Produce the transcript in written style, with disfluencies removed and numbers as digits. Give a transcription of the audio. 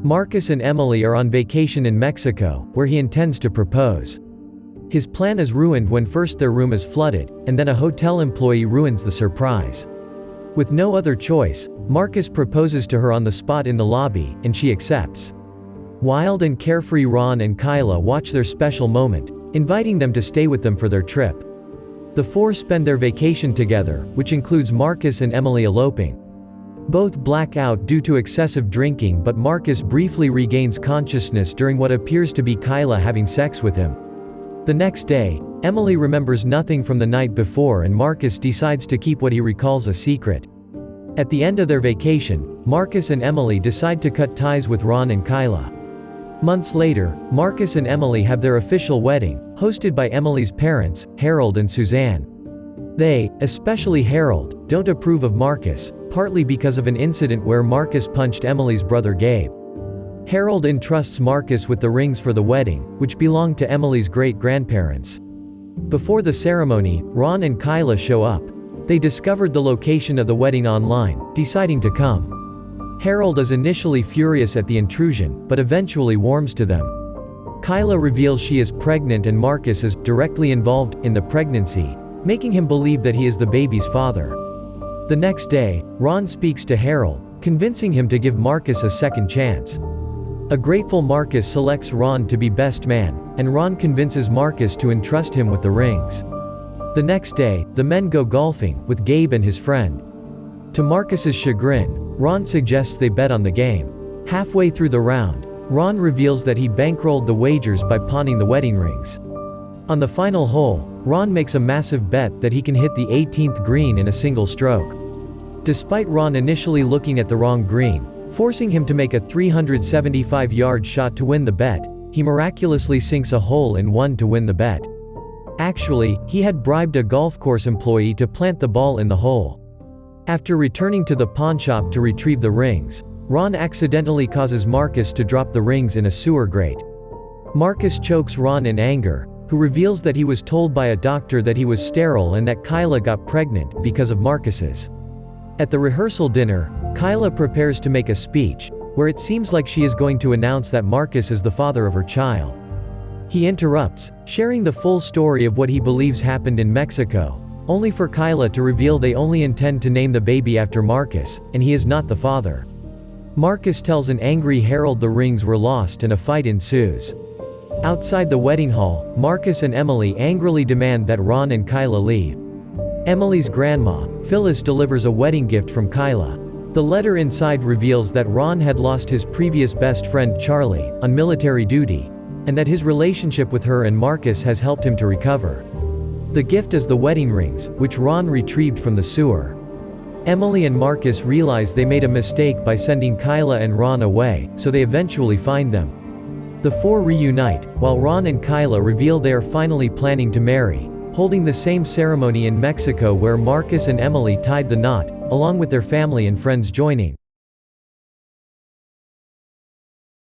Marcus and Emily are on vacation in Mexico, where he intends to propose. His plan is ruined when first their room is flooded, and then a hotel employee ruins the surprise. With no other choice, Marcus proposes to her on the spot in the lobby, and she accepts. Wild and carefree Ron and Kyla watch their special moment, inviting them to stay with them for their trip. The four spend their vacation together, which includes Marcus and Emily eloping. Both black out due to excessive drinking, but Marcus briefly regains consciousness during what appears to be Kyla having sex with him. The next day, Emily remembers nothing from the night before and Marcus decides to keep what he recalls a secret. At the end of their vacation, Marcus and Emily decide to cut ties with Ron and Kyla. Months later, Marcus and Emily have their official wedding, hosted by Emily's parents, Harold and Suzanne. They, especially Harold, don't approve of Marcus, partly because of an incident where Marcus punched Emily's brother Gabe. Harold entrusts Marcus with the rings for the wedding, which belonged to Emily's great-grandparents. Before the ceremony, Ron and Kyla show up. They discovered the location of the wedding online, deciding to come. Harold is initially furious at the intrusion, but eventually warms to them. Kyla reveals she is pregnant and Marcus is directly involved in the pregnancy, making him believe that he is the baby's father. The next day, Ron speaks to Harold, convincing him to give Marcus a second chance. A grateful Marcus selects Ron to be best man, and Ron convinces Marcus to entrust him with the rings. The next day, the men go golfing, with Gabe and his friend. To Marcus's chagrin, Ron suggests they bet on the game. Halfway through the round, Ron reveals that he bankrolled the wagers by pawning the wedding rings. On the final hole, Ron makes a massive bet that he can hit the 18th green in a single stroke. Despite Ron initially looking at the wrong green, forcing him to make a 375-yard shot to win the bet, he miraculously sinks a hole in one to win the bet. Actually, he had bribed a golf course employee to plant the ball in the hole. After returning to the pawnshop to retrieve the rings, Ron accidentally causes Marcus to drop the rings in a sewer grate. Marcus chokes Ron in anger, who reveals that he was told by a doctor that he was sterile and that Kyla got pregnant because of Marcus's. At the rehearsal dinner, Kyla prepares to make a speech, where it seems like she is going to announce that Marcus is the father of her child. He interrupts, sharing the full story of what he believes happened in Mexico, only for Kyla to reveal they only intend to name the baby after Marcus, and he is not the father. Marcus tells an angry Harold the rings were lost and a fight ensues. Outside the wedding hall, Marcus and Emily angrily demand that Ron and Kyla leave. Emily's grandma, Phyllis, delivers a wedding gift from Kyla. The letter inside reveals that Ron had lost his previous best friend Charlie, on military duty, and that his relationship with her and Marcus has helped him to recover. The gift is the wedding rings, which Ron retrieved from the sewer. Emily and Marcus realize they made a mistake by sending Kyla and Ron away, so they eventually find them. The four reunite, while Ron and Kyla reveal they are finally planning to marry, holding the same ceremony in Mexico where Marcus and Emily tied the knot, along with their family and friends joining.